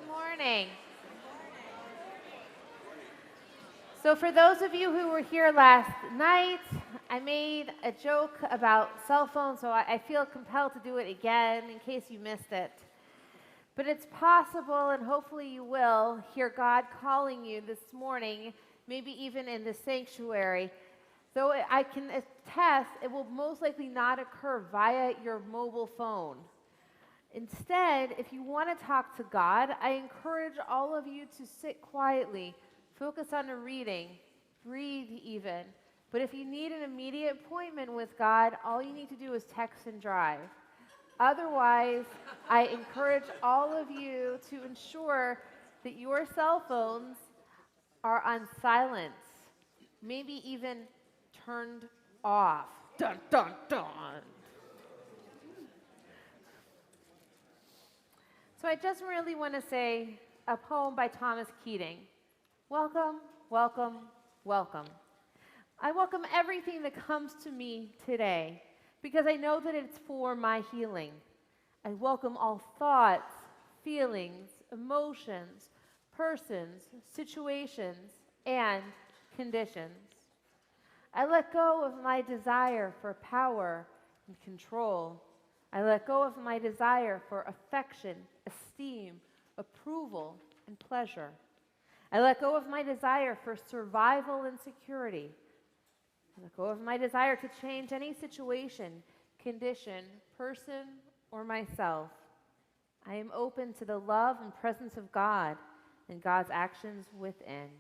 Good morning. So for those of you who were here last night, I made a joke about cell phones, so I feel compelled to do it again in case you missed it. But it's possible, and hopefully you will, hear God calling you this morning, maybe even in the sanctuary. Though I can attest, it will most likely not occur via your mobile phone. Instead, if you want to talk to God, I encourage all of you to sit quietly, focus on a reading, breathe even. But if you need an immediate appointment with God, all you need to do is text and drive. Otherwise, I encourage all of you to ensure that your cell phones are on silence, maybe even turned off. Dun, dun, dun. So I just really want to say a poem by Thomas Keating. Welcome, welcome, welcome. I welcome everything that comes to me today because I know that it's for my healing. I welcome all thoughts, feelings, emotions, persons, situations, and conditions. I let go of my desire for power and control. I let go of my desire for affection, esteem, approval, and pleasure. I let go of my desire for survival and security. I let go of my desire to change any situation, condition, person, or myself. I am open to the love and presence of God and God's actions within.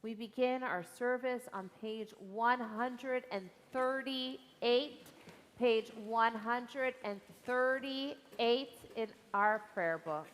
We begin our service on page 138. Page 138 in our prayer books.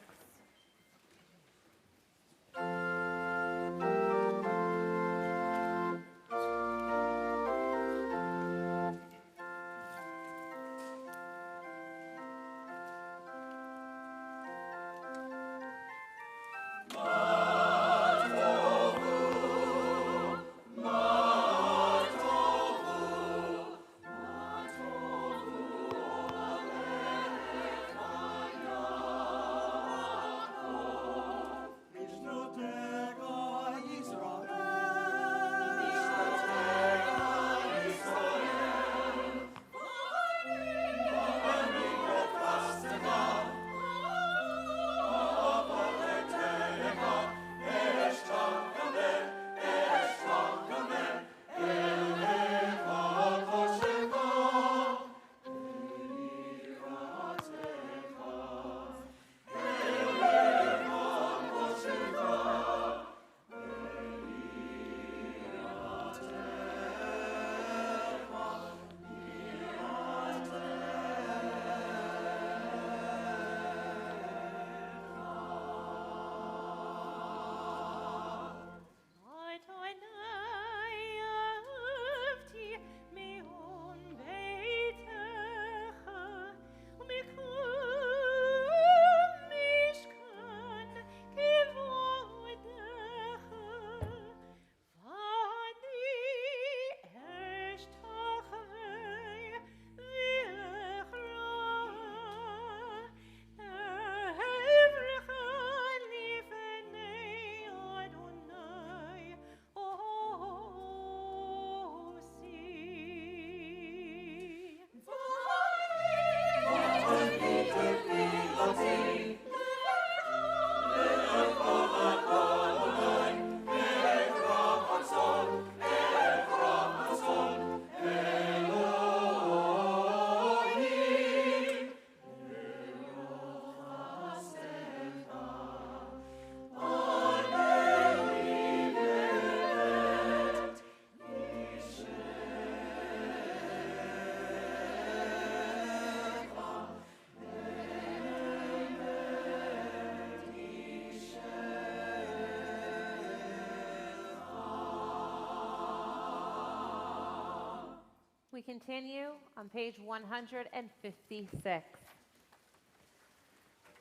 We continue on page 156.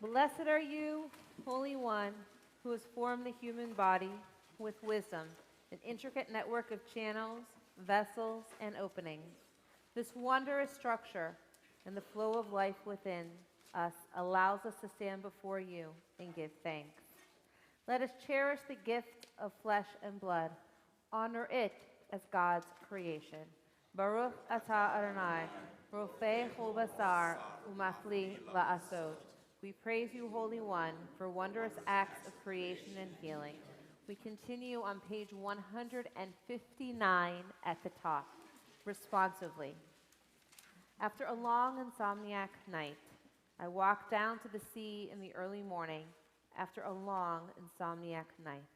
Blessed are you, Holy One, who has formed the human body with wisdom, an intricate network of channels, vessels, and openings. This wondrous structure and the flow of life within us allows us to stand before you and give thanks. Let us cherish the gift of flesh and blood. Honor it as God's creation. Baruch atah Adonai, rofei kol basar, umachli la'asot. We praise you, Holy One, for wondrous acts of creation and healing. We continue on page 159 at the top, responsively. After a long insomniac night, I walked down to the sea in the early morning after a long insomniac night.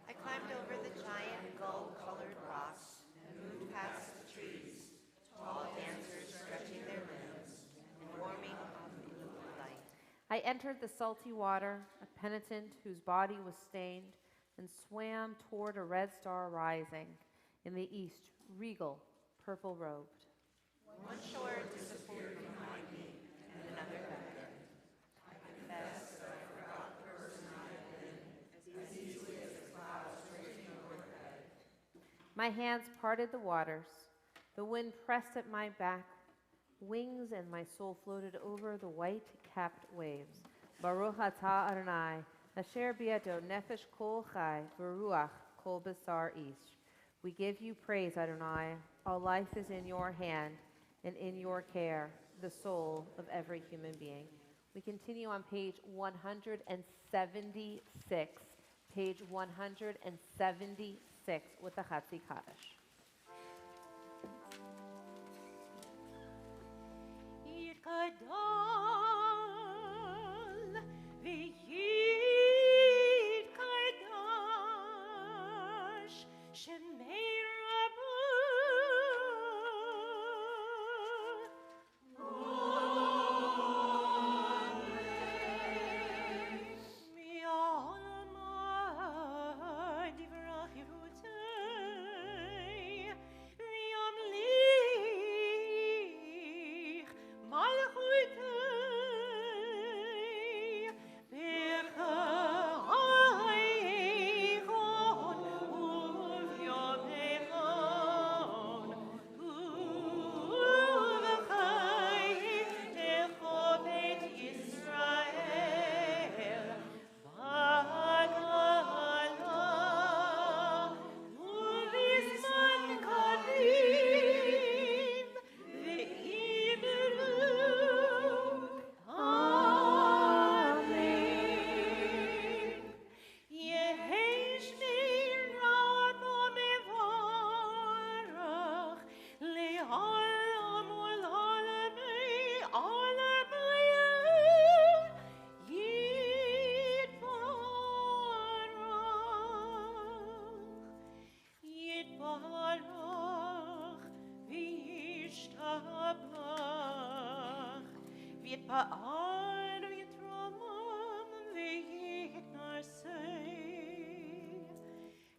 I climbed over the giant gull-colored rocks and moved past the trees, tall dancers stretching their limbs and warming up in the moonlight. I entered the salty water, a penitent whose body was stained, and swam toward a red star rising in the east, regal, purple-robed. One shore disappeared behind me, and another beckoned. I confess that I forgot the person I had been, as easily as the clouds drifting overhead. My hands parted the waters. The wind pressed at my back, wings, and my soul floated over the white-capped waves. Baruch atah Adonai, asher biado nefesh kol chai, v'ruach kol basar ish. We give you praise, Adonai. All life is in your hand and in your care, the soul of every human being. We continue on page 176, page 176 with the Chatzi Kaddish. Yitkadal v'yitkadash Shemei Rabba mi'alma divrach yirutei v'yamlich malchutei b'chaychon u'v'yamechon u'v'chaytecho beit Yisrael v'agala u'v'zman karim v'imru Amen. Yehesh mirabba mevarach le'olam olamei olamayim Yitbarach v'yishtabach v'yitba'ar v'yitramam v'yitnarsei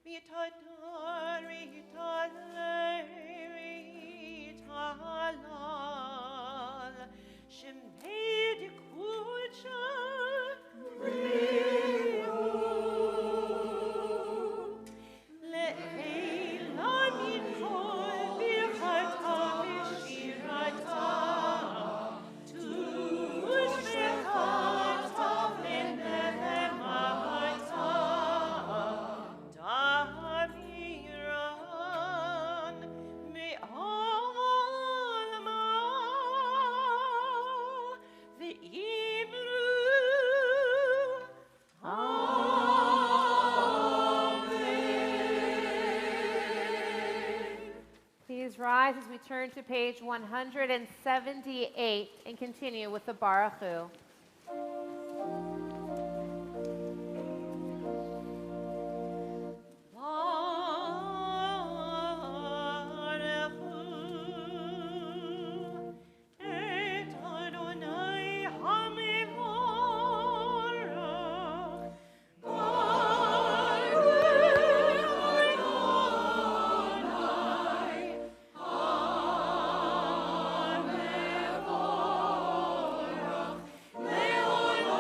v'yitadar v'yitalei v'yitalal Shemei dikucha le'elam yitkol birchata v'shirata tushmechata v'nehemata daviran me'alma v'imru Please rise as we turn to page 178 and continue with the Baruch Hu. Et Adonai hamevorach Baruch Adonai hamevorach le'olam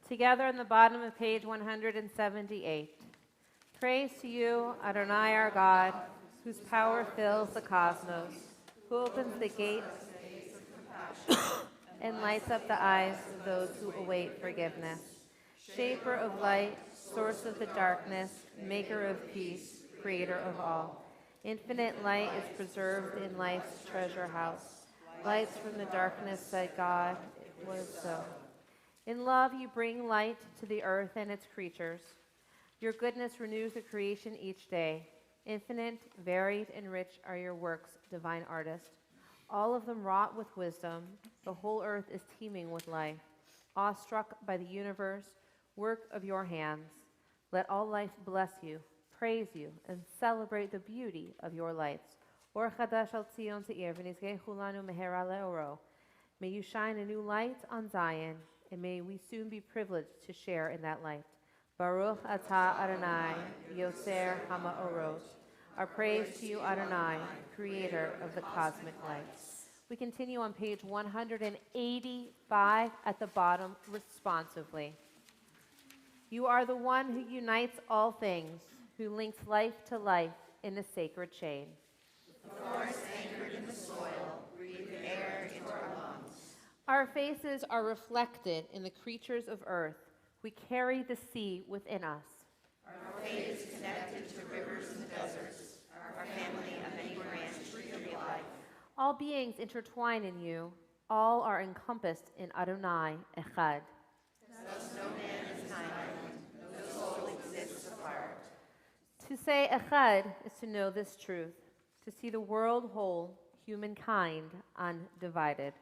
Together in the bottom of page 178. Praise to you, Adonai our God, whose power fills the cosmos, who opens the gates and lights up the eyes of those who await forgiveness. Shaper of light, source of the darkness, maker of peace, creator of all. Infinite light is preserved in life's treasure house. Lights from the darkness said God, it was so. In love you bring light to the earth and its creatures. Your goodness renews the creation each day. Infinite, varied, and rich are your works, divine artist. All of them wrought with wisdom. The whole earth is teeming with life. Awestruck by the universe, work of your hands, let all life bless you, praise you, and celebrate the beauty of your lights. Or chadash al Tzion te'ir v'nizgei chulanu mehera le'oro. May you shine a new light on Zion, and may we soon be privileged to share in that light. Baruch atah Adonai, Yoser ha'ma'orot. Our praise to you, Adonai, creator of the cosmic lights. We continue on page 185 at the bottom, responsively. You are the one who unites all things, who links life to life in a sacred chain. The forest anchored in the soil, breathe air into our lungs. Our faces are reflected in the creatures of earth. We carry the sea within us. Our fate is connected to rivers and deserts, our family a many branched tree of life. All beings intertwine in you. All are encompassed in Adonai Echad. Thus no man is an island, no soul exists apart. To say Echad is to know this truth, to see the world whole, humankind undivided.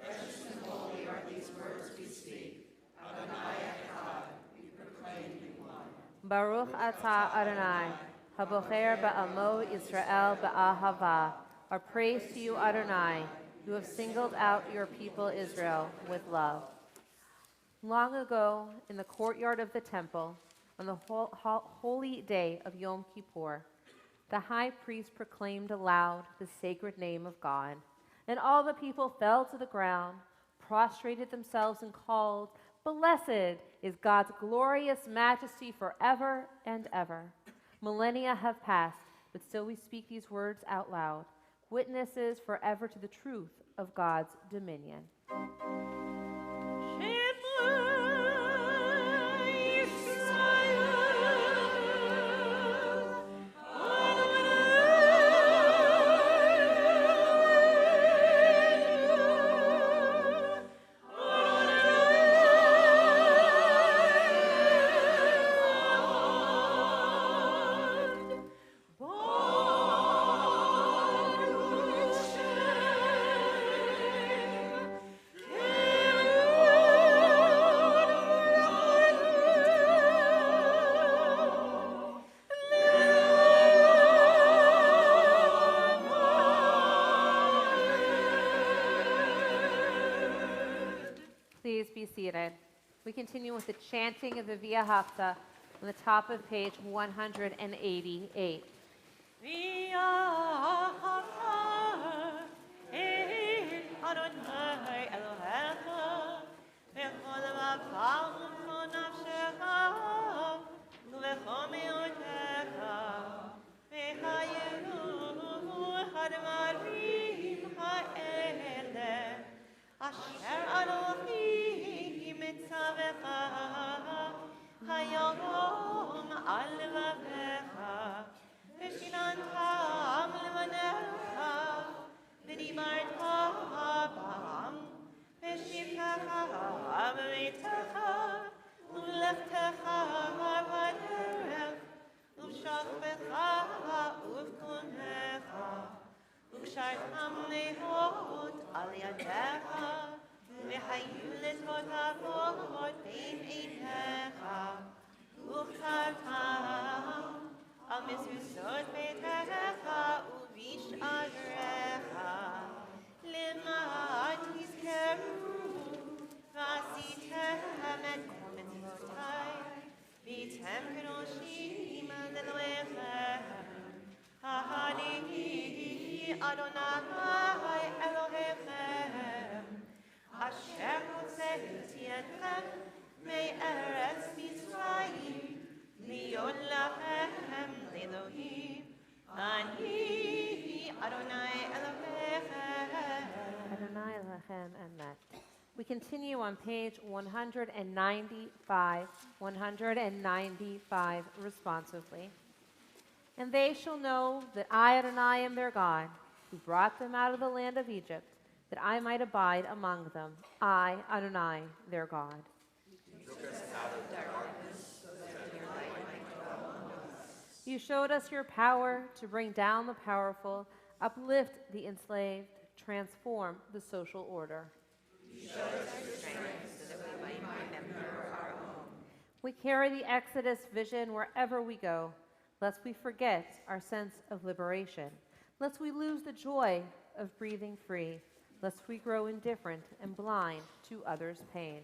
Precious and holy are these words we speak. Adonai Echad, we proclaim you one. Baruch atah Adonai, habocher ba'amo Israel ba'ahava. Our praise to you, Adonai, who have singled out your people Israel with love. Long ago, in the courtyard of the temple, on the holy day of Yom Kippur, the high priest proclaimed aloud the sacred name of God, and all the people fell to the ground, prostrated themselves, and called, "Blessed is God's glorious majesty forever and ever." Millennia have passed, but still we speak these words out loud, witnesses forever to the truth of God's dominion. Please be seated. We continue with the chanting of the Via Hafta on the top of page 188. Asher Elohim mitzavecha hayom al levavecha v'shinantam levanecha v'dibarta bam v'shivtecha b'meitecha u'lechtecha b'derech u'shachvecha u'vkunecha u'kshartam nehot al yadecha v'hayu lezvot bein einecha u'chtartam al mezuzot beitecha u'vish'arecha lema'at yizkeru v'asitem et mitzvotai v'tem kedoshim leloechem Ha'ani Adonai Elohechem Asher hotzeti etchem me'eretz Mitzrayim liot lachem le'Elohim Ani Adonai Elohechem Adonai Elohim We continue on page 195 responsively. And they shall know that I, Adonai, am their God, who brought them out of the land of Egypt, that I might abide among them. I, Adonai, their God. You showed us your power to bring down the powerful, uplift the enslaved, transform the social order. You showed us your strength so that we might remember our own. We carry the Exodus vision wherever we go, lest we forget our sense of liberation, lest we lose the joy of breathing free, lest we grow indifferent and blind to others' pain.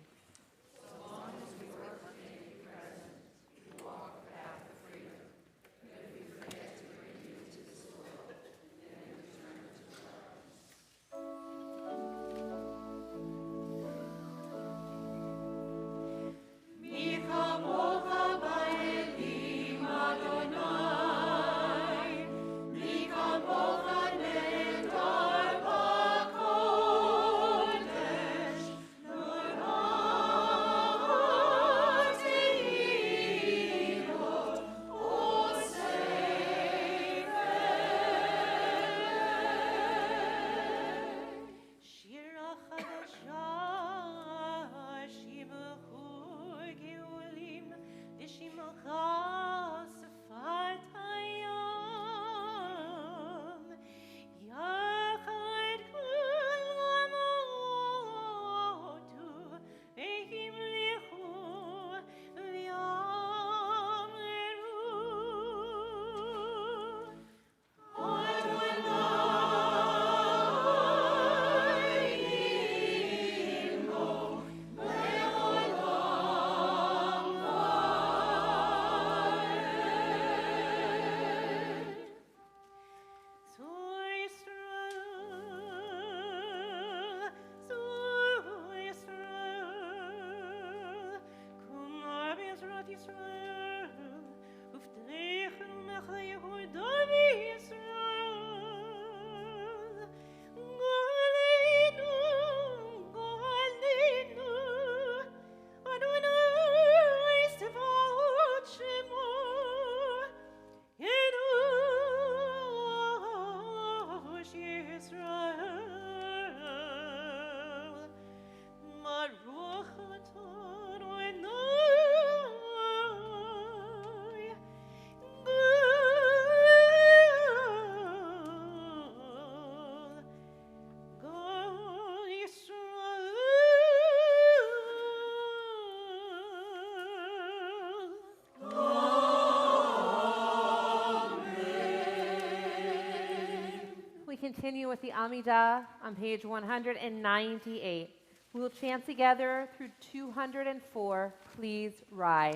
We continue with the Amidah on page 198. We will chant together through 204. Please rise.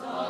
So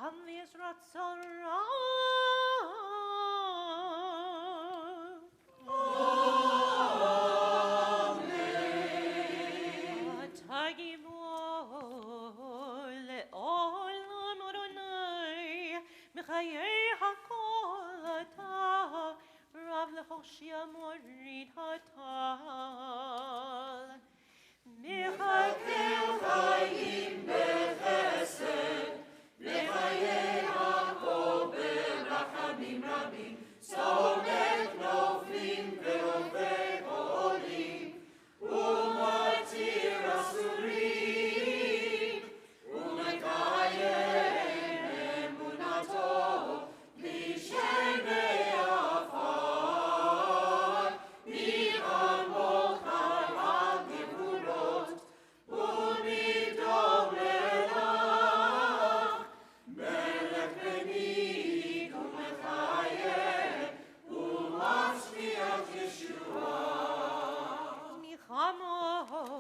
Hamvis Ratzara. Michael Hakolata, Rav Lehoshia Morid Hatal. Michael Chaim Bechesed, Michael Yaakov Berachamim Rabim, Somet Noflim Ve'ovei Olim, Umatir Asurim, Umekayem Emunato, Mishem Be'afar, Mi'am Mochar HaGevurot, Umidom Lelach, Melech Benid Umechayem, Umatzmiach Yeshua. Michamocha,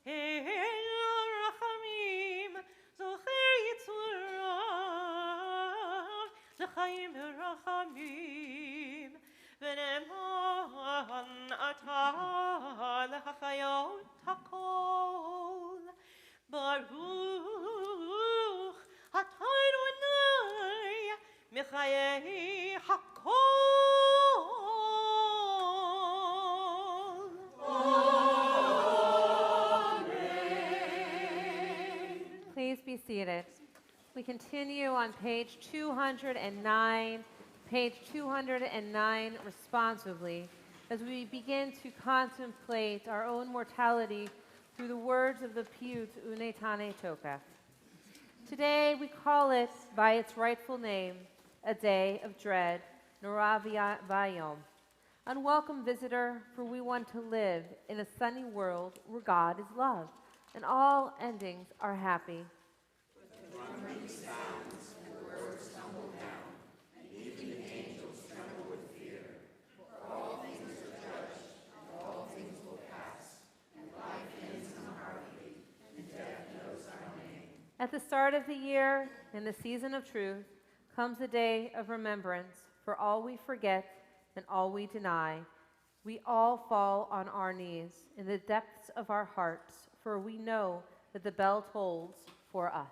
El Rachamim, Zocher Yitzurav, L'chaim Rachamim, V'neman Ata L'chayot Hakol, Baruch Atah Adonai, Michayei Hakol. Please be seated. We continue on page 209, page 209 responsively, as we begin to contemplate our own mortality through the words of the Piyut Unetane Tokef. Today we call it by its rightful name, a day of dread, Nora Vayom. Unwelcome visitor, for we want to live in a sunny world where God is love, and all endings are happy. At the start of the year, in the season of truth, comes a day of remembrance for all we forget and all we deny. We all fall on our knees in the depths of our hearts, for we know that the bell tolls for us.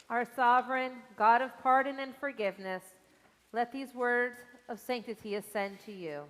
Our sovereign, God of pardon and forgiveness, let these words of sanctity ascend to you.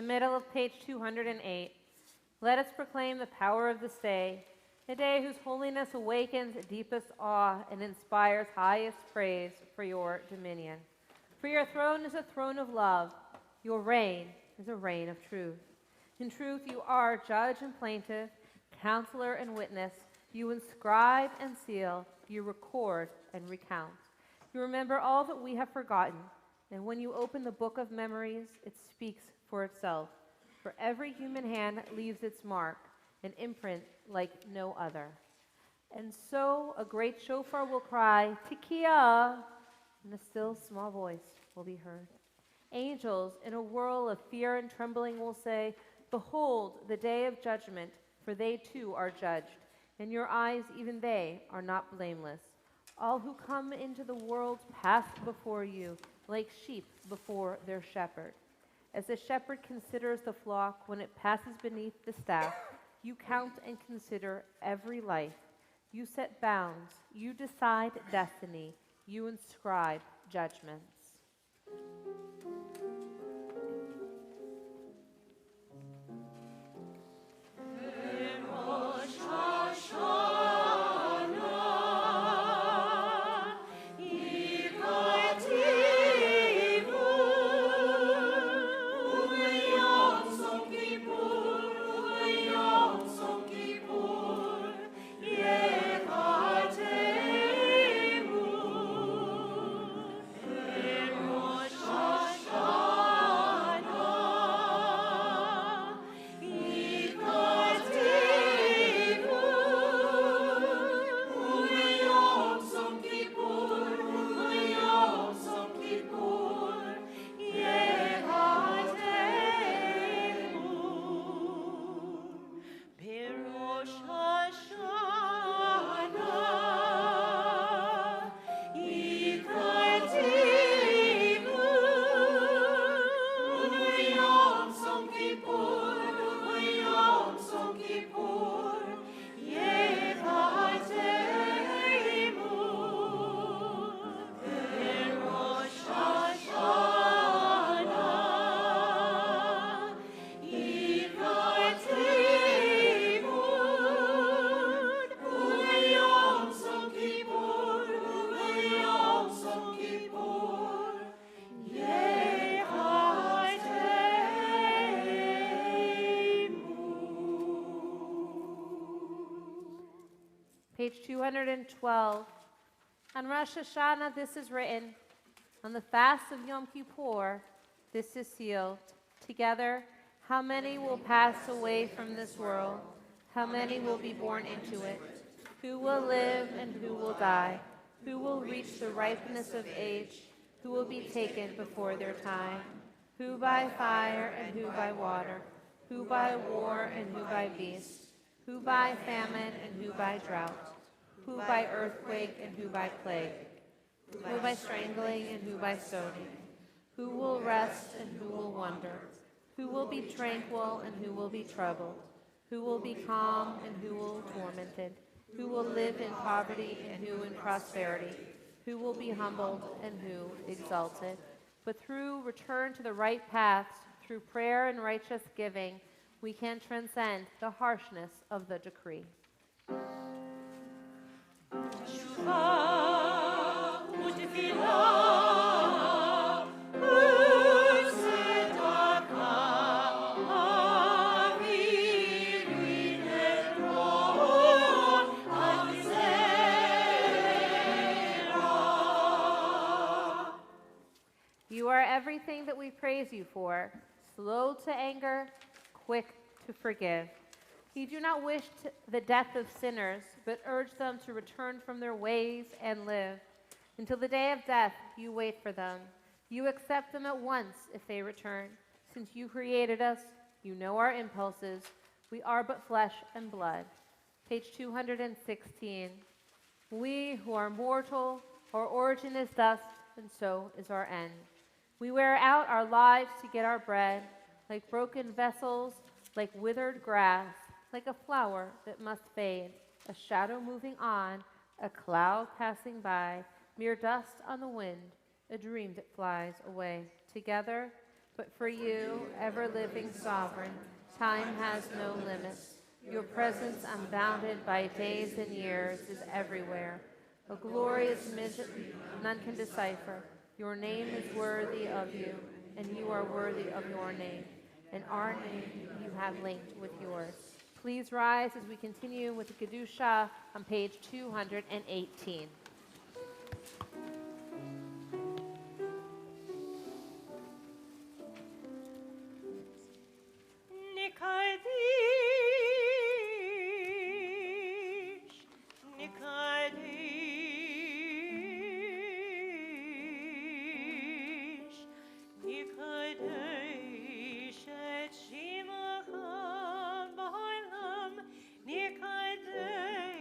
Middle of page 208. Let us proclaim the power of this day, a day whose holiness awakens deepest awe and inspires highest praise for your dominion. For your throne is a throne of love. Your reign is a reign of truth. In truth, you are judge and plaintiff, counselor and witness. You inscribe and seal. You record and recount. You remember all that we have forgotten. And when you open the book of memories, it speaks for itself. For every human hand leaves its mark, an imprint like no other. And so a great shofar will cry, Tekiah, and a still small voice will be heard. Angels in a whirl of fear and trembling will say, Behold the day of judgment, for they too are judged. In your eyes, even they are not blameless. All who come into the world pass before you, like sheep before their shepherd. As a shepherd considers the flock when it passes beneath the staff, you count and consider every life. You set bounds, you decide destiny, you inscribe judgments. Page 212. On Rosh Hashanah, this is written. On the fast of Yom Kippur, this is sealed. Together, how many will pass away from this world? How many will be born into it? Who will live and who will die? Who will reach the ripeness of age? Who will be taken before their time? Who by fire and who by water? Who by war and who by beast? Who by famine and who by drought? Who by earthquake and who by plague? Who by strangling and who by stoning? Who will rest and who will wonder? Who will be tranquil and who will be troubled? Who will be calm and who will be tormented? Who will live in poverty and who in prosperity? Who will be humbled and who exalted? But through return to the right paths, through prayer and righteous giving, we can transcend the harshness of the decree. You are everything that we praise you for, slow to anger, quick to forgive. You do not wish the death of sinners, but urge them to return from their ways and live. Until the day of death, you wait for them. You accept them at once if they return. Since you created us, you know our impulses. We are but flesh and blood. Page 216. We who are mortal, our origin is dust, and so is our end. We wear out our lives to get our bread, like broken vessels, like withered grass, like a flower that must fade, a shadow moving on, a cloud passing by, mere dust on the wind, a dream that flies away. Together, but for you, ever-living sovereign, time has no limits. Your presence, unbounded by days and years, is everywhere. A glorious mystery none can decipher. Your name is worthy of you, and you are worthy of your name. And our name you have linked with yours. Please rise as we continue with the Kedusha on page 218. Nikadesh,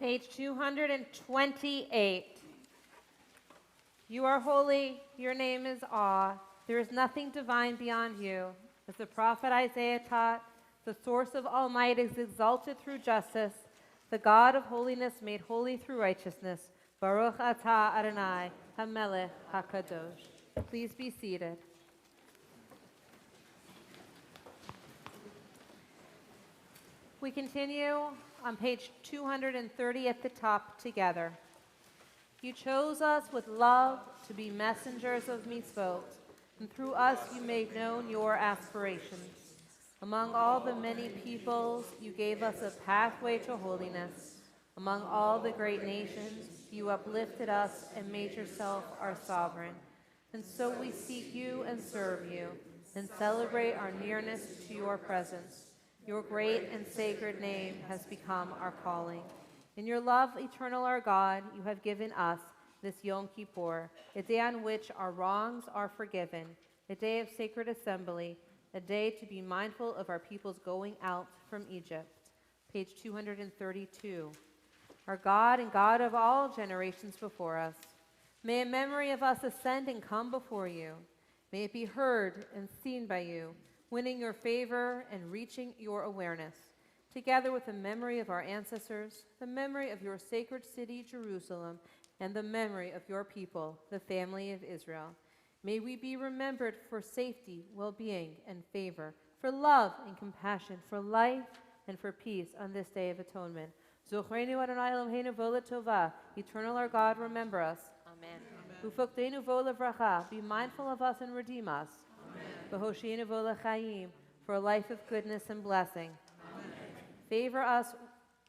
Page 228. You are holy, your name is awe. There is nothing divine beyond you. As the prophet Isaiah taught, the source of all might is exalted through justice, the God of holiness made holy through righteousness. Baruch atah Adonai, HaMelech HaKadosh. Please be seated. We continue on page 230 at the top together. You chose us with love to be messengers of mitzvot, and through us you made known your aspirations. Among all the many peoples, you gave us a pathway to holiness. Among all the great nations, you uplifted us and made yourself our sovereign. And so we seek you and serve you, and celebrate our nearness to your presence. Your great and sacred name has become our calling. In your love, eternal our God, you have given us this Yom Kippur, a day on which our wrongs are forgiven, a day of sacred assembly, a day to be mindful of our people's going out from Egypt. Page 232. Our God and God of all generations before us, may a memory of us ascend and come before you. May it be heard and seen by you, winning your favor and reaching your awareness. Together with the memory of our ancestors, the memory of your sacred city, Jerusalem, and the memory of your people, the family of Israel. May we be remembered for safety, well-being, and favor, for love and compassion, for life and for peace on this day of atonement. Zochreinu Adonai Eloheinu v'ola tova. Eternal our God, remember us. Amen. Ufokteinu v'ola vracha. Be mindful of us and redeem us. V'hosheinu v'ola chayim. For a life of goodness and blessing. Amen. Favor us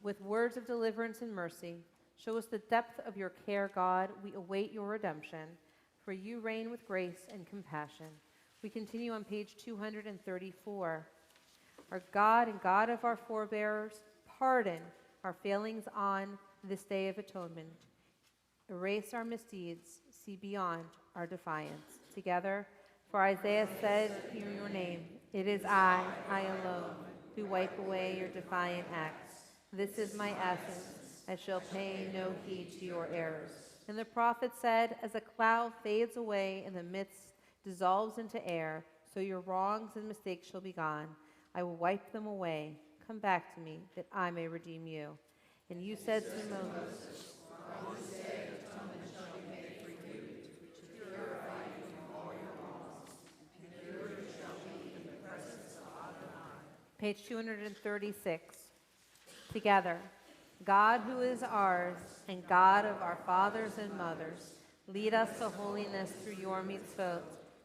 with words of deliverance and mercy. Show us the depth of your care, God. We await your redemption. For you reign with grace and compassion. We continue on page 234. Our God and God of our forebears, pardon our failings on this day of atonement. Erase our misdeeds, see beyond our defiance. Together, for Isaiah said in your name, it is I alone, who wipe away your defiant acts. This is my essence. I shall pay no heed to your errors. And the prophet said, as a cloud fades away in the midst, dissolves into air, so your wrongs and mistakes shall be gone. I will wipe them away. Come back to me, that I may redeem you. And you said to Moses, on this day atonement shall be made for you, to purify you from all your wrongs, and pure you shall be in the presence of Adonai. Page 236. Together. God who is ours, and God of our fathers and mothers, lead us to holiness through your mitzvot,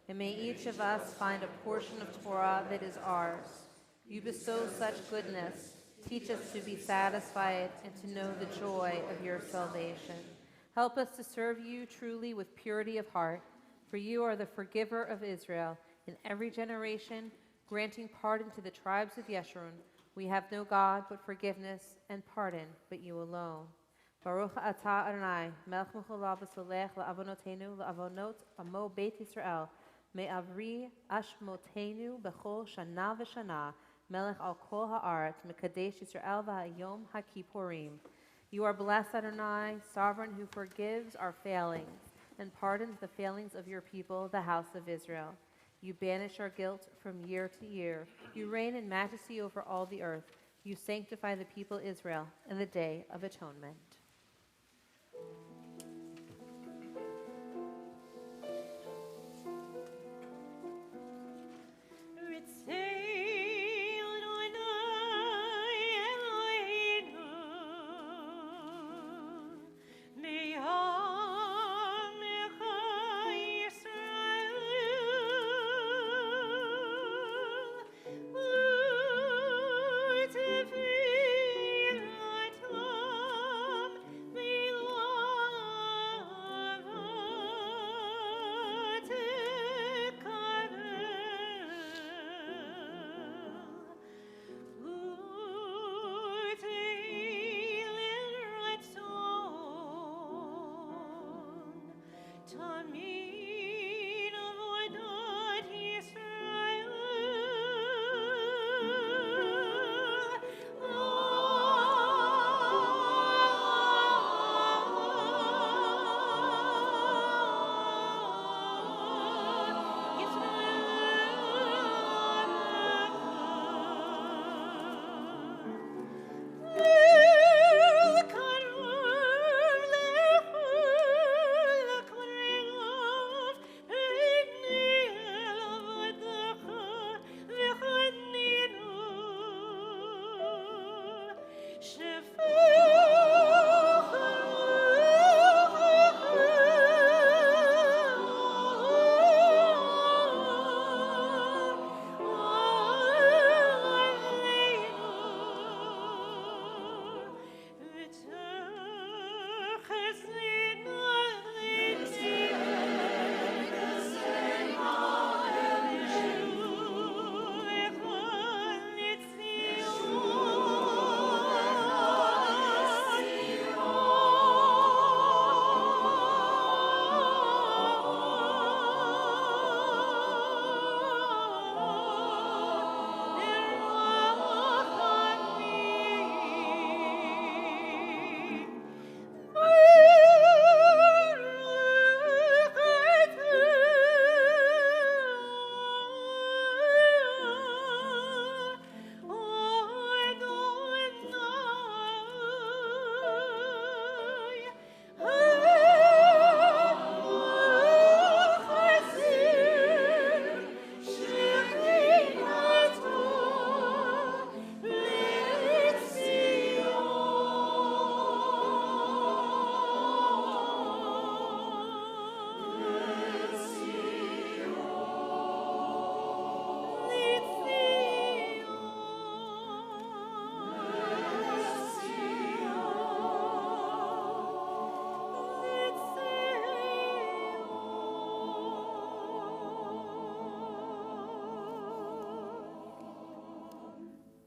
and may each of us find a portion of Torah that is ours. You bestow such goodness. Teach us to be satisfied and to know the joy of your salvation. Help us to serve you truly with purity of heart, for you are the forgiver of Israel. In every generation, granting pardon to the tribes of Yeshurun, we have no God but forgiveness and pardon, but you alone. Baruch atah Adonai, melech mecholav v'solech la'avonotenu la'avonot amo Beit Yisrael, me'avri ashmotenu b'chol shana v'shana, melech al kol ha'aretz, mekadesh Yisrael v'hayom ha'kippurim. You are blessed, Adonai, sovereign who forgives our failings and pardons the failings of your people, the house of Israel. You banish our guilt from year to year. You reign in majesty over all the earth. You sanctify the people Israel in the day of atonement.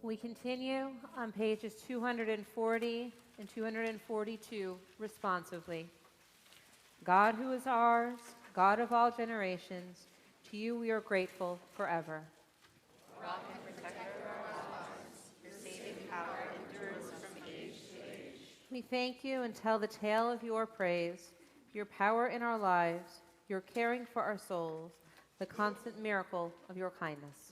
We continue on pages 240 and 242 responsively. God who is ours, God of all generations, to you we are grateful forever. Rock and protector of our lives, your saving power endures from age to age. We thank you and tell the tale of your praise, your power in our lives, your caring for our souls, the constant miracle of your kindness.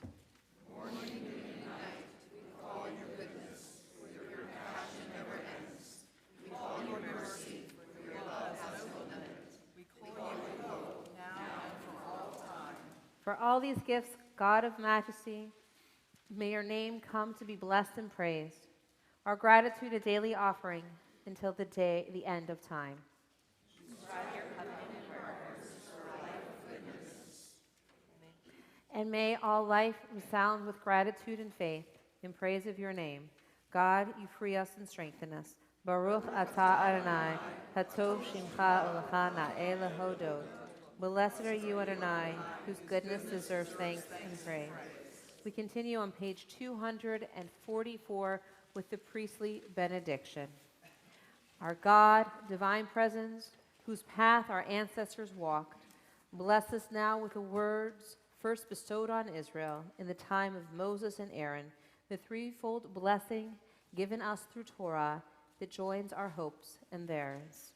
For all these gifts, God of majesty, may your name come to be blessed and praised. Our gratitude a daily offering until the end of time. And may all life resound with gratitude and faith in praise of your name. God, you free us and strengthen us. Baruch atah Adonai, hatov shimcha ulecha na'eh lehodot. Blessed are you, Adonai, whose goodness deserves thanks and praise. We continue on page 244 with the priestly benediction. Our God, divine presence, whose path our ancestors walked, bless us now with the words first bestowed on Israel in the time of Moses and Aaron, the threefold blessing given us through Torah that joins our hopes and theirs.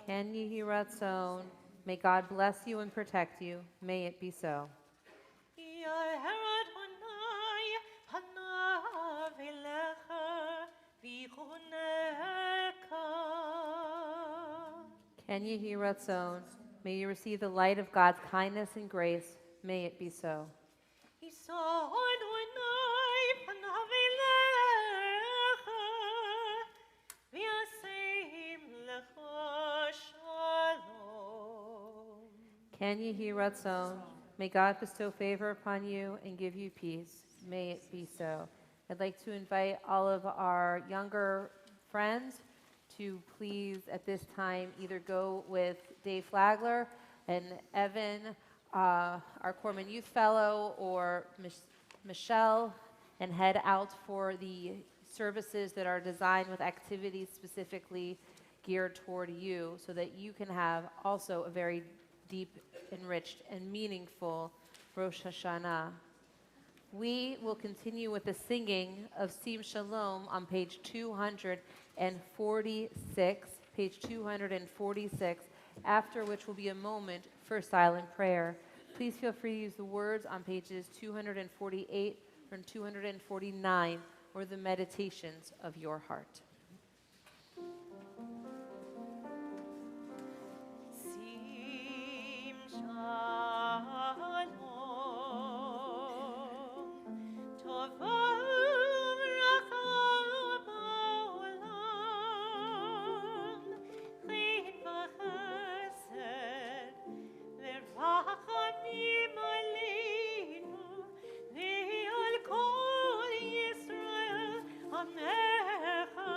Ken Yehi Ratzon, may God bless you and protect you. May it be so. Ken Yehi Ratzon, may you receive the light of God's kindness and grace. May it be so. Ken Yehi Ratzon, may God bestow favor upon you and give you peace. May it be so. I'd like to invite all of our younger friends to please, at this time, either go with Dave Flagler and Evan, our Corpsman Youth Fellow, or Michelle, and head out for the services that are designed with activities specifically geared toward you, so that you can have also a very deep, enriched, and meaningful Rosh Hashanah. We will continue with the singing of Sim Shalom on page 246, after which will be a moment for silent prayer. Please feel free to use the words on pages 248 and 249, or the meditations of your heart. Sim Shalom, Tov Racha Ba'olam, Chin v'chesed, v'rachamim aleinu, ve'al kol Yisrael Amecha.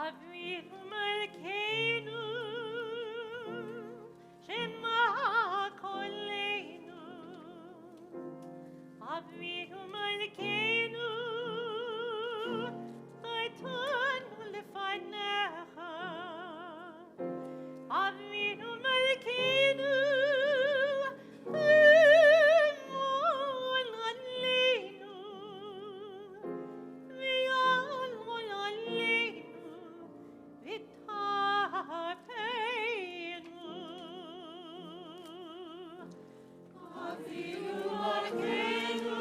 Avinu Malkeinu, Shema Koleinu. Avinu Malkeinu, Chaytanu lefanecha. Avinu Malkeinu, Emol Aleinu, V'yalmol Aleinu, V'tapeinu. Avinu Malkeinu,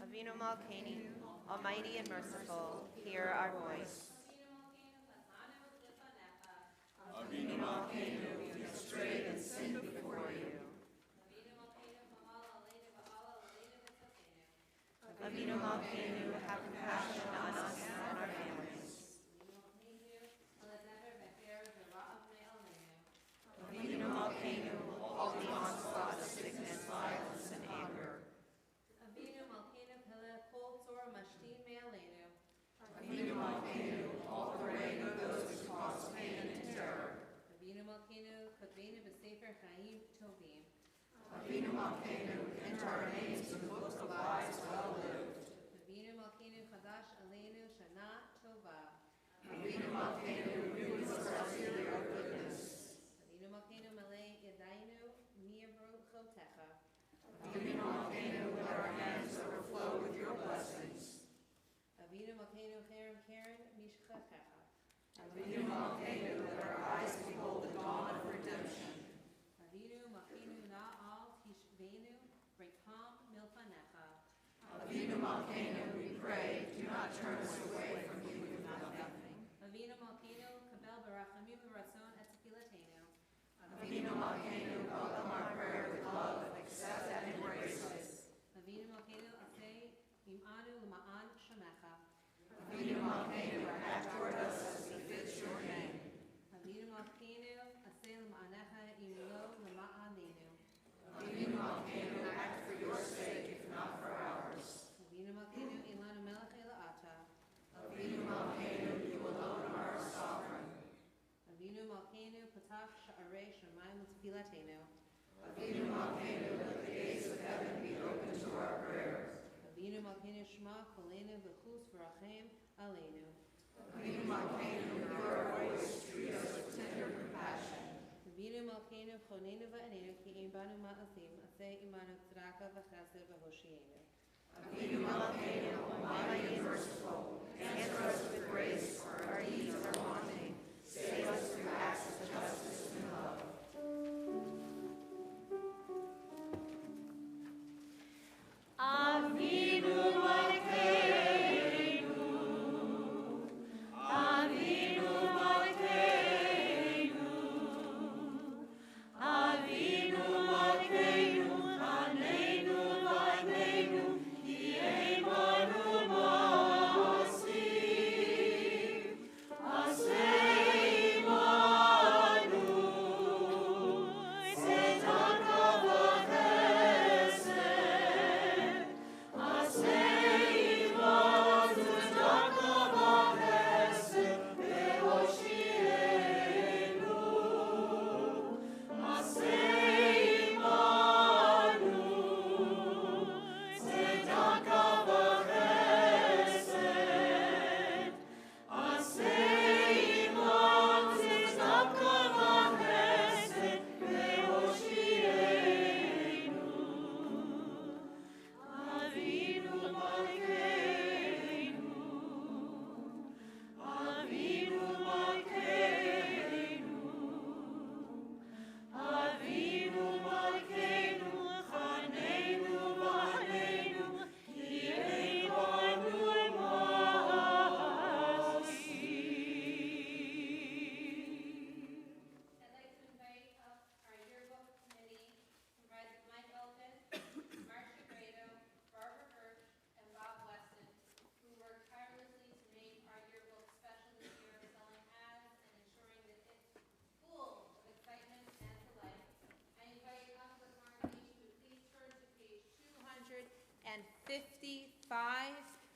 Avinu Malkeinu, Almighty and merciful, hear our voice. Avinu Malkeinu, we have strayed and sinned before you. Avinu Malkeinu, have compassion on us and our families. Avinu Malkeinu, all the onslaught of sickness, violence, and anger. Avinu Malkeinu Pele Kol Tzor Mashtin Me'aleinu. Avinu Malkeinu, all the rain of those who cause pain and terror. Avinu Malkeinu Kotveinu B'Sefer Chaim Tovim. Avinu Malkeinu, enter our names in the books of lives well lived. Avinu Malkeinu Chadash Aleinu Shana Tova. Avinu Malkeinu, renew us our your goodness. Avinu Malkeinu Malei Yadainu Mi'avru Chotecha. Avinu Malkeinu, let our hands overflow with your blessings. Avinu Malkeinu Cherem Keren Mishchachecha. Avinu Malkeinu, let our eyes behold the dawn of redemption. Avinu Malkeinu Na'al Tishveinu Rekam Milfanecha. Avinu Malkeinu, we pray, do not turn us away from you with nothing. Avinu Malkeinu Kabel Barachamim V'Ratzon Et Tefillatenu. Avinu Malkeinu, welcome our prayer with love, accept and embrace us. Avinu Malkeinu Aseh Im'anu L'Ma'an Shemecha. Avinu Malkeinu, act toward us as befits your name. Avinu Malkeinu Aseh L'Ma'anecha Imlo L'Ma'anenu. Avinu Malkeinu, act for your sake, if not for ours. Avinu Malkeinu Ilanu Melech Ela'ata. Avinu Malkeinu, you alone are our sovereign. Avinu Malkeinu Patach Sha'arei Shemayim L'Tefillatenu. Avinu Malkeinu, let the gates of heaven be open to our prayers. Avinu Malkeinu Shema Kolenu V'chus V'rachem Aleinu. Avinu Malkeinu, hear our voice, treat us with tender compassion. Avinu Malkeinu Chonenu V'anenu Ki Ein Banu Ma'asim Aseh Imanu Tzedakah V'chesed V'hoshienu. Avinu Malkeinu, almighty and merciful, answer us with grace, for our needs are wanting. Save us through acts of justice and love.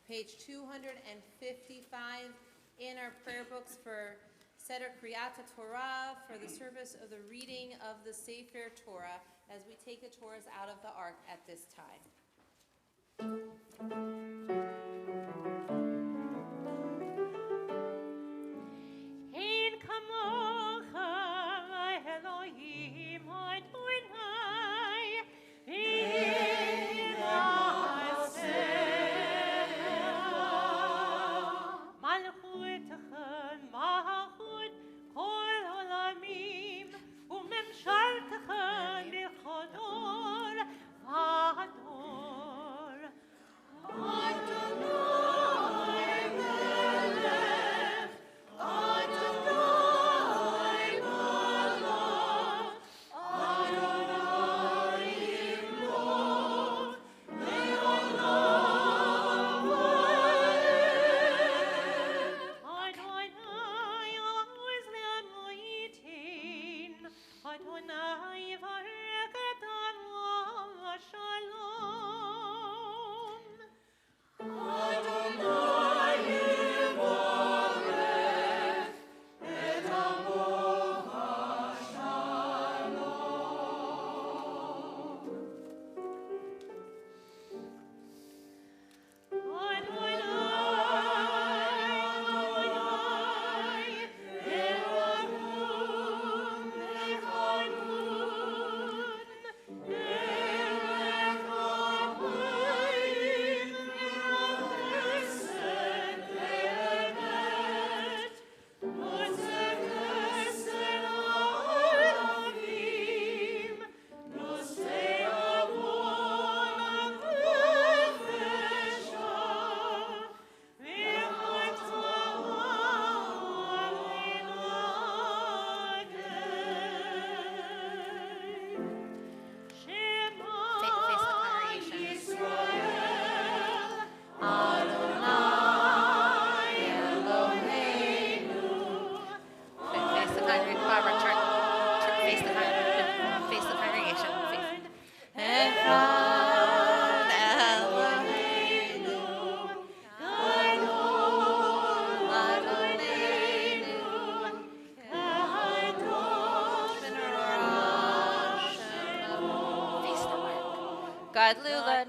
page 255 in our prayer books for Seder Kriyat Torah, for the service of the reading of the Sefer Torah, as we take the Torahs out of the ark at this time. Ein kamocha Elohim Adonai, malchutechem malchut kol olamim, umemshaltechem b'chodol v'ador. Adonai melech, Adonai malach, Adonai yimloch, le'olam va'ed. Adonai oz le'anoitin, Adonai yivarech et amo shalom. Adonai yivarech et amo God Lulan.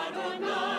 Adonai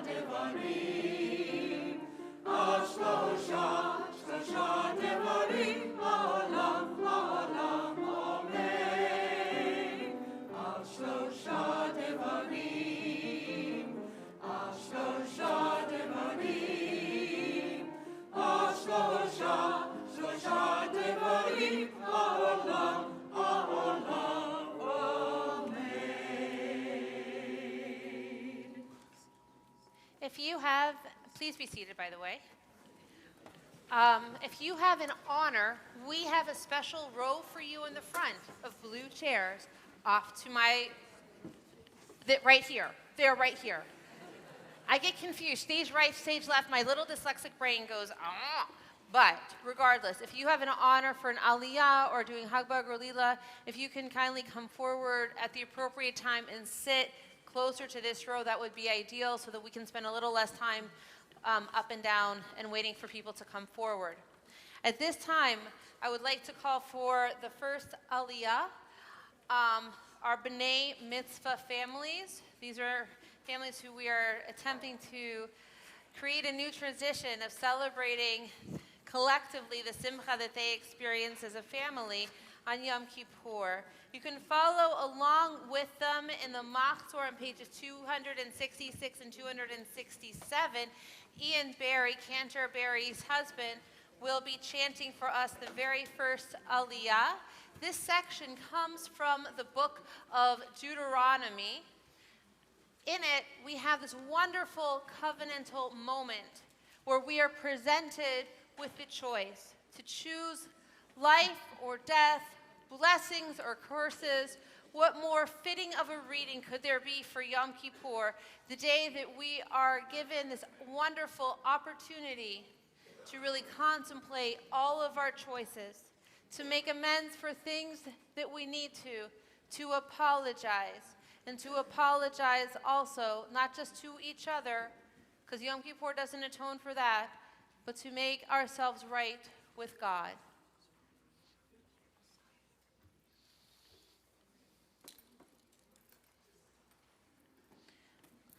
devarim, al shlosha devarim, ha'olam, ha'olam, amen. Al shlosha devarim, al shlosha devarim, al shlosha devarim, ha'olam, ha'olam, amen. If you have, please be seated, by the way. If you have an honor, we have a special row for you in the front of blue chairs off to my, right here. They're right here. I get confused. Stage right, stage left. My little dyslexic brain goes, ah. But regardless, if you have an honor for an aliyah or doing Hagbag or Lila, if you can kindly come forward at the appropriate time and sit closer to this row, that would be ideal so that we can spend a little less time up and down and waiting for people to come forward. At this time, I would like to call for the first aliyah, our B'nai Mitzvah families. These are families who we are attempting to create a new tradition of celebrating collectively the simcha that they experience as a family on Yom Kippur. You can follow along with them in the Machzor on pages 266 and 267. Ian Barry, Cantor Barry's husband, will be chanting for us the very first aliyah. This section comes from the book of Deuteronomy. In it, we have this wonderful covenantal moment where we are presented with the choice to choose life or death, blessings or curses. What more fitting of a reading could there be for Yom Kippur, the day that we are given this wonderful opportunity to really contemplate all of our choices, to make amends for things that we need to apologize, and to apologize also, not just to each other, because Yom Kippur doesn't atone for that, but to make ourselves right with God.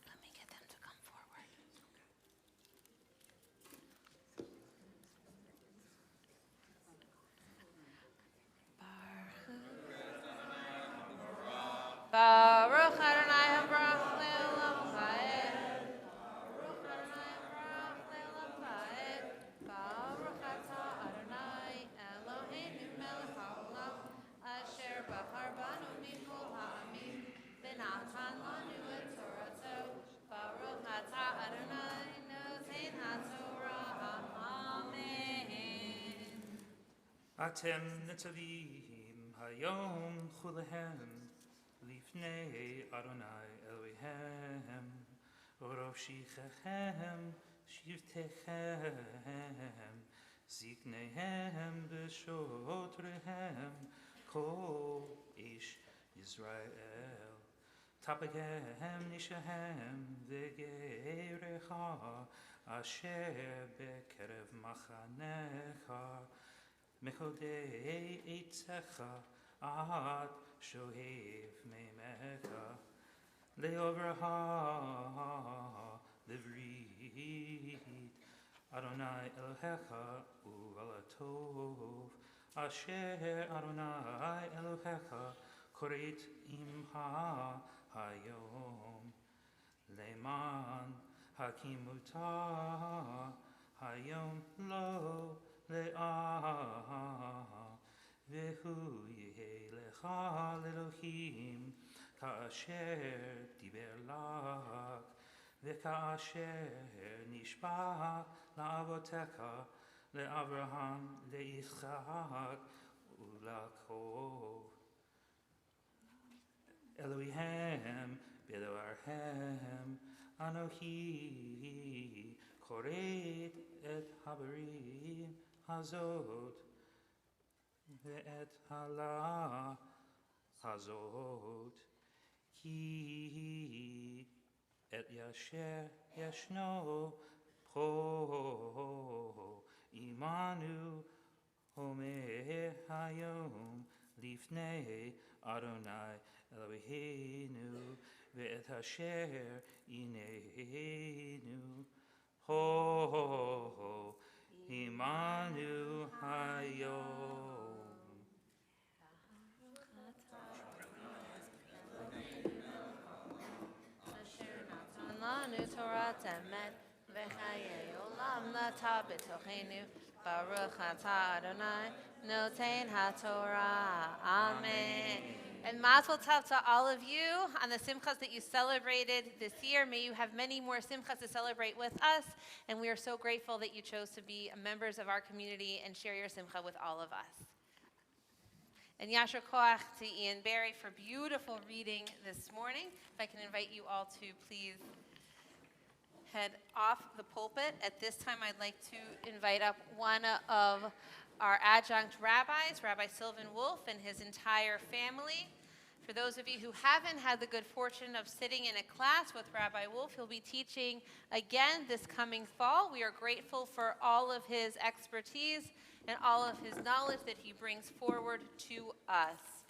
Let me get them to come forward. Baruch Adonai Habarach Le'olam Vaed. Baruch Adonai Habarach Le'olam Vaed. Baruch Atah Adonai Eloheinu Melech haolam asher bachar banu mikol ha'amim v'natan lanu et torato. Baruch Atah Adonai noten haTorah. Amen. Atem netzavim hayom chulehem lifnei Adonai Elohim Orof shichachem shivtechem ziknehem b'shotrehem kol ish Yisrael Tapaghem nishahem v'gerecha asher bekerev machanecha Mechodei eitzecha at shohev meimecha leoverha livrit Adonai Elohecha u'alatov asher Adonai Elohecha koret imha hayom leman hakimuta hayom lo Vehu yehi lecha lelohim ka'asher diber lach וכאשר נשבע לאבותיך, לאברהם, ליצחק וליעקב. אלוהיהם בדבריהם, אנוכי כורת את הברית הזאת ואת הלך הזאת, כי את ישר ישנו פה עמנו אומר היום לפני אדוני אלוהינו, ואת אשר הננו Imanu Hayom. Lanu Torah Temet V'chayei Olam Nata B'tochenu Baruch Atah Adonai Noten HaTorah. Amen. And Mazel Tov to all of you on the simchas that you celebrated this year. May you have many more simchas to celebrate with us. And we are so grateful that you chose to be members of our community and share your simcha with all of us. And Yasher Koach to Ian Barry for beautiful reading this morning. If I can invite you all to please head off the pulpit. At this time, I'd like to invite up one of our adjunct rabbis, Rabbi Sylvan Wolf, and his entire family. For those of you who haven't had the good fortune of sitting in a class with Rabbi Wolf, he'll be teaching again this coming fall. We are grateful for all of his expertise and all of his knowledge that he brings forward to us.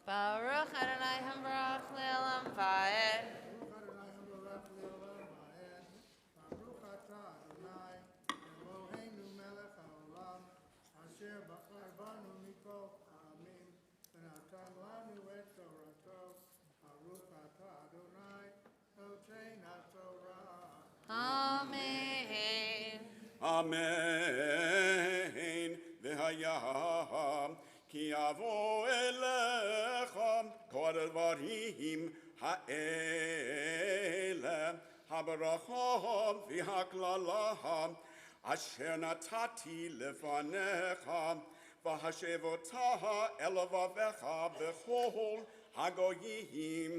Baruch Adonai Hambrach Le'olam Va'ed. Baruch Atah Adonai Eloheinu melech haolam asher bachar banu mikol ha'amim v'natan lanu et torato. Baruch Atah Adonai noten haTorah. Amen. Amen. V'hayam ki avo elecha kol advarim ha'ele habarachot v'haklalaham asher natati lefanecha v'hashevotah elavavecha b'chol hagoyim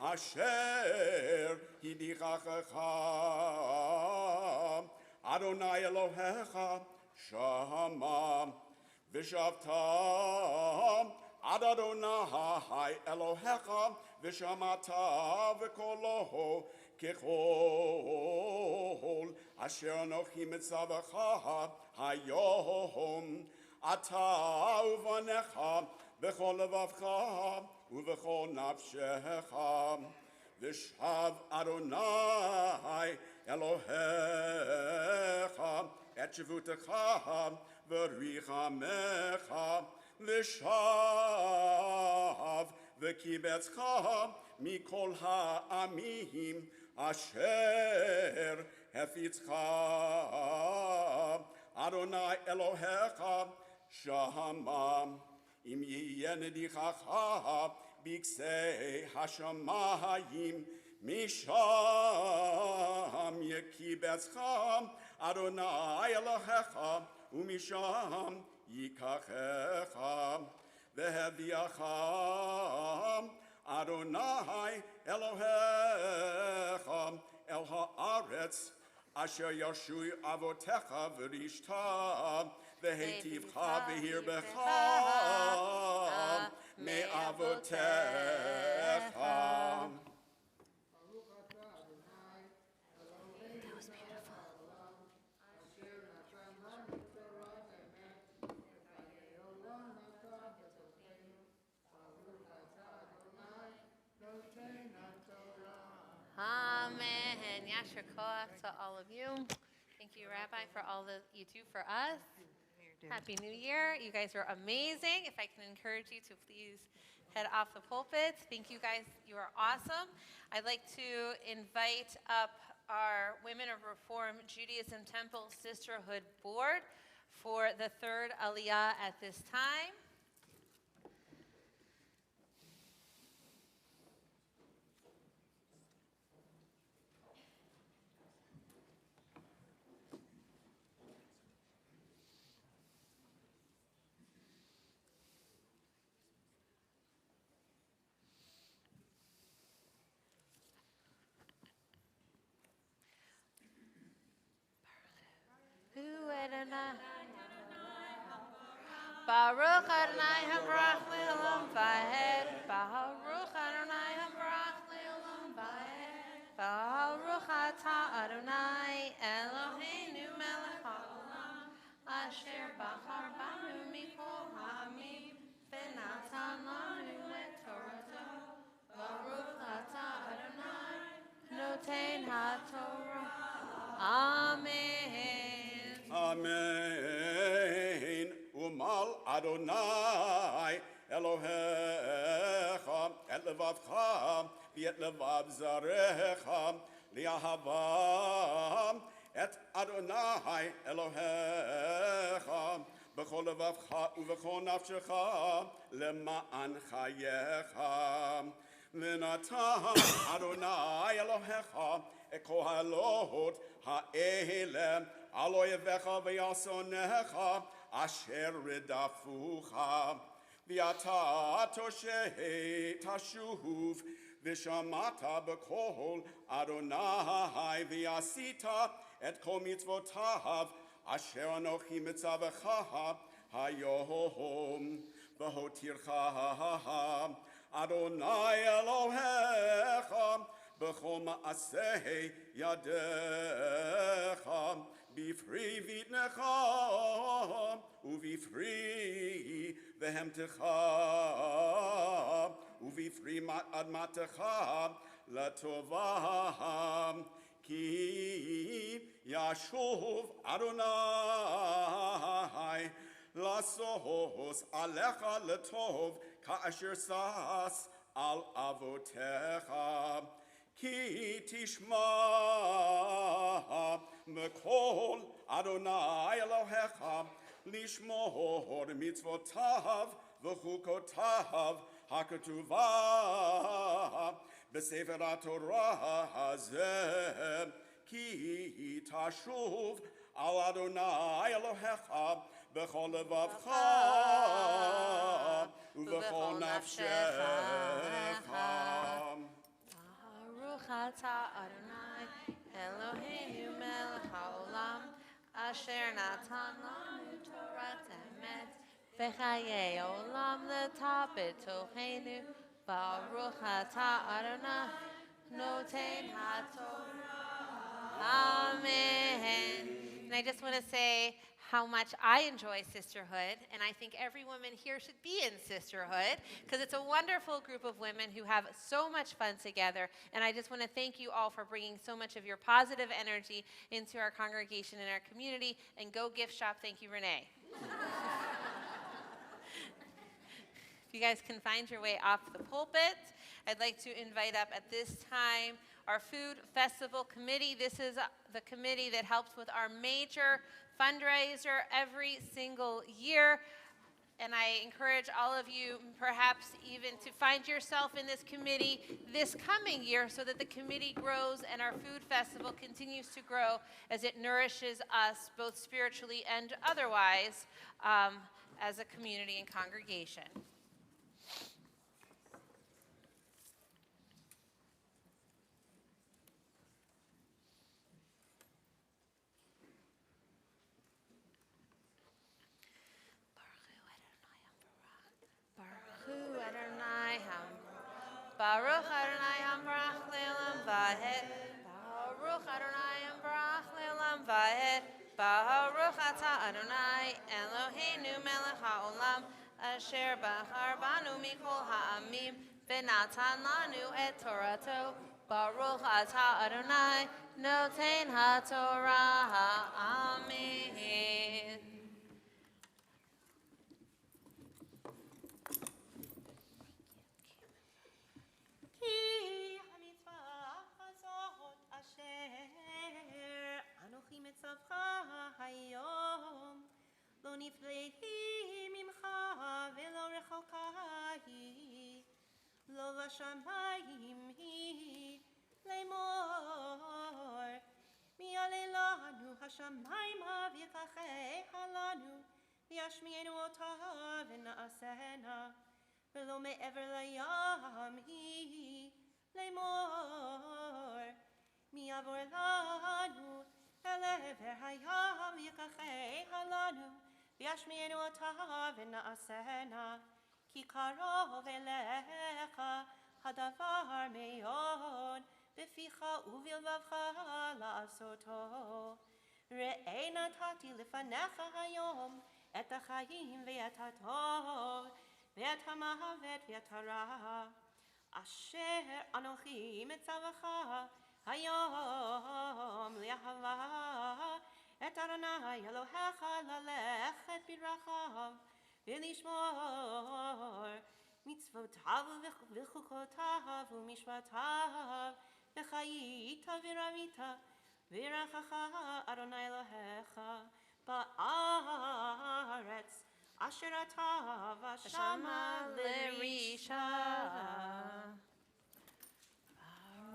asher hidichachecha Adonai Elohecha Shama V'shavta Ad Adonai Elohecha V'shamata V'koloho Kechol Asher Anochi Mitzavacha Hayom Ata Uvanecha V'chol Levavcha Uv'chol Nafshecha V'shav Adonai Elohecha et shevutecha v'richamecha v'shav v'kibetzcha mikol ha'amim asher hefitzcha Adonai Elohecha shama im yiyenedichacha biksei hashamayim Misham yekibetzcha Adonai Elohecha umisham yikachecha veheviacha Adonai Elohecha el haaretz asher yashui avotecha v'rishta vehetivcha v'hirbecha me'avotecha. Amen. Yasher Koach to all of you. Thank you, Rabbi, for all that you do for us. Happy New Year. You guys are amazing. If I can encourage you to please head off the pulpit. Thank you guys. You are awesome. I'd like to invite up our Women of Reform Judaism Temple Sisterhood Board for the third Aliyah at this time. Baruch Adonai Hambrach Le'olam Va'ed. Baruch Adonai Hambrach Le'olam Va'ed. Baruch Atah Adonai Eloheinu melech haolam asher bachar banu mikol ha'amim v'natan lanu noten haTorah. Amen. Amen. Umal Adonai Elohecha et levavcha v'et levav zarecha li'ahava et Adonai Elohecha b'chol levavcha u'v'chol nafshecha lema'an chayecha. V'natan Adonai Elohecha et kohalot ha'elem alo yevecha v'yasonecha asher redafucha v'yata tosheh tashuv v'shamata b'kol Adonai v'yasita et kol mitzvotav asher anochi mitzavecha hayom v'hotircha Adonai Elohecha b'chol ma'aseh yadecha b'fri vitnecha u'b'fri vehemtecha u'b'fri admatecha latova ki yashuv Adonai lasos alecha letov ka'asher sas al avotecha ki tishma mekol Adonai Elohecha lishmor mitzvotav v'chukotav hakatuvav b'sefer haTorah hazeh ki tashuv al Adonai Elohecha b'chol levavcha u'v'chol nafshecha. Baruch atah Adonai Eloheinu melech haolam asher natan lanu Torat emet v'chayei olam l'tah b'tochenu. Baruch atah Adonai noten haTorah. Amen. And I just want to say how much I enjoy sisterhood, and I think every woman here should be in sisterhood because it's a wonderful group of women who have so much fun together. And I just want to thank you all for bringing so much of your positive energy into our congregation and our community. And go gift shop. Thank you, Renee. If you guys can find your way off the pulpit, I'd like to invite up at this time our Food Festival Committee. This is the committee that helps with our major fundraiser every single year. And I encourage all of you, perhaps even to find yourself in this committee this coming year so that the committee grows and our food festival continues to grow as it nourishes us both spiritually and otherwise as a community and congregation. Baruch Adonai Hambrach Le'olam Vahed. Baruch Adonai Hambrach Le'olam Vahed. Baruch Atah Adonai Eloheinu Melech HaOlam Asher Bachar Banu Mikol Ha'amim V'natan Lanu Et Torato. Baruch Atah Adonai Noten HaTorah. Amen. אנוכי מצווך היום, לא נפלאתי ממך ולא רחוקה היא, לא בשמיים היא לאמור. מי יעלה לנו השמיימה ויקחיה לנו, וישמיענו אותה ונעשנה, ולא מעבר לים היא לאמור. מי יעבור לנו אל עבר הים ויקחיה לנו, וישמיענו אותה ונעשנה, כי קרוב אליך הדבר מאוד, בפיך ובלבבך לעשותו. ראה נתתי לפניך היום את החיים ואת הטוב, ואת המוות ואת הרע, אשר אנוכי מצווך היום לאהבה את אדוני אלוהיך ללכת בדרכיו ולשמור מצוותיו וחוקותיו ומשפטיו וחיית ורבית וירחך אדוני אלוהיך בארץ אשר אתה ושמה לרישה.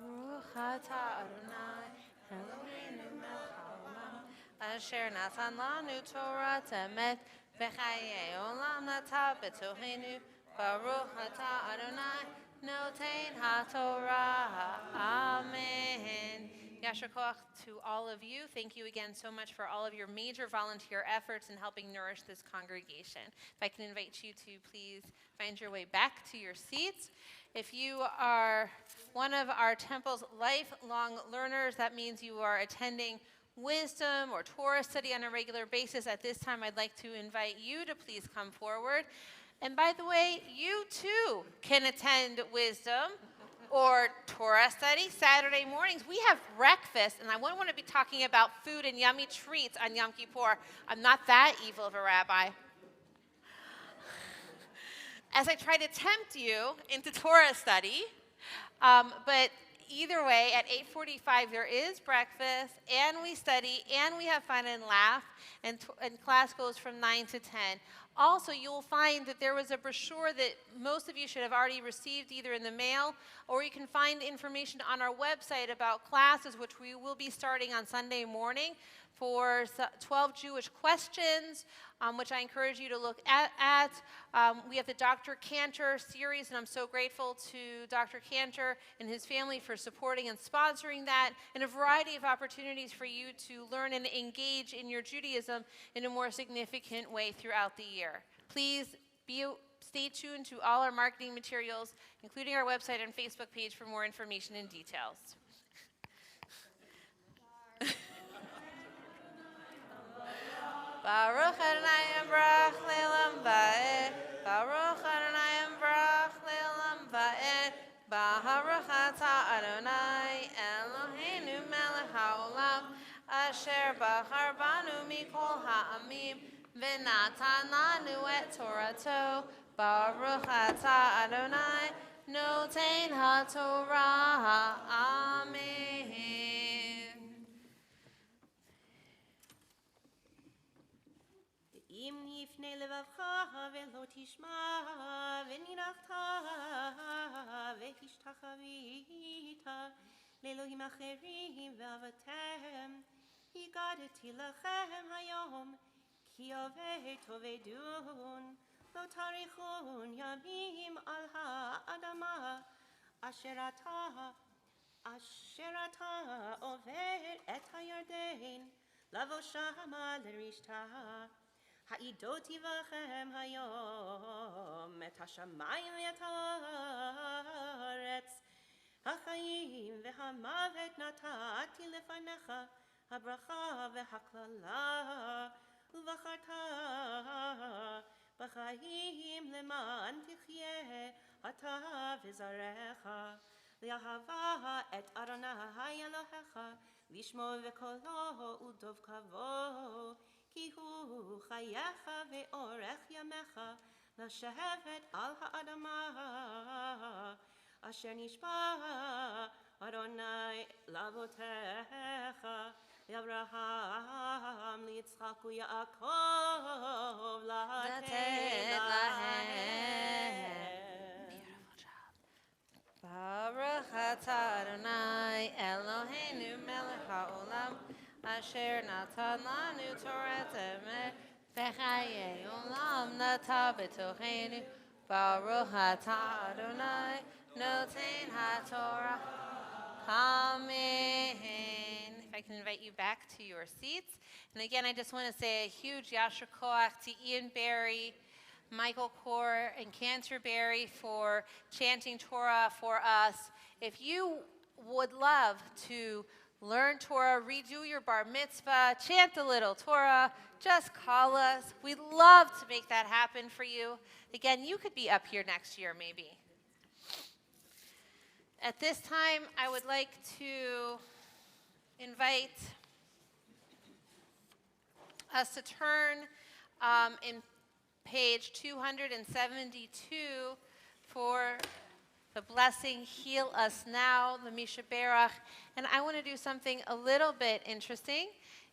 Baruch atah Adonai Eloheinu melech haolam asher natan lanu Torah emet v'chayei olam nata b'tochenu. Baruch atah Adonai noten haTorah. Amen. Yasher koach to all of you. Thank you again so much for all of your major volunteer efforts in helping nourish this congregation. If I can invite you to please find your way back to your seats. If you are one of our temple's lifelong learners, that means you are attending wisdom or Torah study on a regular basis. At this time, I'd like to invite you to please come forward. And by the way, you too can attend wisdom or Torah study Saturday mornings. We have breakfast, and I wouldn't want to be talking about food and yummy treats on Yom Kippur. I'm not that evil of a rabbi. As I try to tempt you into Torah study, but either way, at 8:45 there is breakfast, and we study, and we have fun and laugh, and class goes from 9 to 10. Also, you'll find that there was a brochure that most of you should have already received either in the mail, or you can find information on our website about classes, which we will be starting on Sunday morning for 12 Jewish questions, which I encourage you to look at. We have the Dr. Cantor series, and I'm so grateful to Dr. Cantor and his family for supporting and sponsoring that, and a variety of opportunities for you to learn and engage in your Judaism in a more significant way throughout the year. Please stay tuned to all our marketing materials, including our website and Facebook page for more information and details. Baruch Adonai Yambrach Le'olam Va'ed. Baruch Adonai Yambrach Le'olam Va'ed. Baruch atah Adonai Eloheinu melech haolam asher bachar banu mikol ha'amim v'natan lanu et Torato. Baruch atah Adonai noten haTorah. Amen. אם יפנה לבבך ולא תשמע ונירחת והשתחווית לאלוהים אחרים ועבדתם, הגדתי לכם היום כי אוהב תאבדון, לא תאריכון ימים על האדמה אשר אתה עובר את הירדן לבוא שמה לרשתה. העידותי בכם היום את השמיים ואת הארץ, החיים והמוות נתתי לפניך, הברכה והקללה, ובחרת בחיים למען תחיה אתה וזרעך, לאהבה את אדוני אלוהיך, לשמוע בקולו ודבקותו, כי הוא חייך ואורך ימיך, לשבת על האדמה אשר נשבע אדוני לאבותיך, לאברהם, ליצחק ויעקב, לתת להם. Baruch atah Adonai Eloheinu melech haolam asher natan lanu Torah emet v'chayei olam nata b'tochenu. Baruch atah Adonai noten haTorah. Amen. If I can invite you back to your seats. And again, I just want to say a huge yasher koach to Ian Barry, Michael Core, and Canterbury for chanting Torah for us. If you would love to learn Torah, redo your bar mitzvah, chant a little Torah, just call us. We'd love to make that happen for you. Again, you could be up here next year maybe. At this time, I would like to invite us to turn in page 272 for the blessing, Heal Us Now, the Misha Berach. And I want to do something a little bit interesting.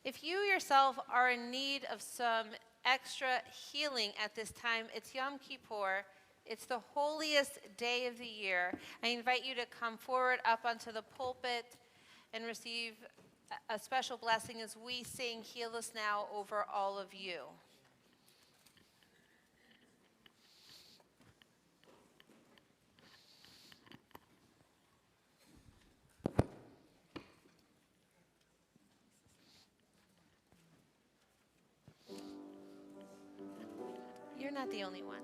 If you yourself are in need of some extra healing at this time, it's Yom Kippur. It's the holiest day of the year. I invite you to come forward up onto the pulpit and receive a special blessing as we sing Heal Us Now over all of you. You're not the only one.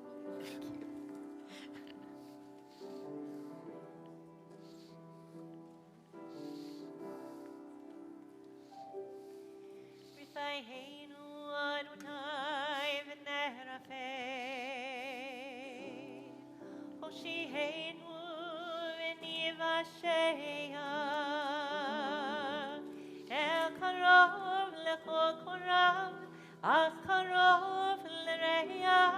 Rithaihenu Adonai v'nerafei Hoshihenu v'nivashea El karov lechol korav Ach karov l'reya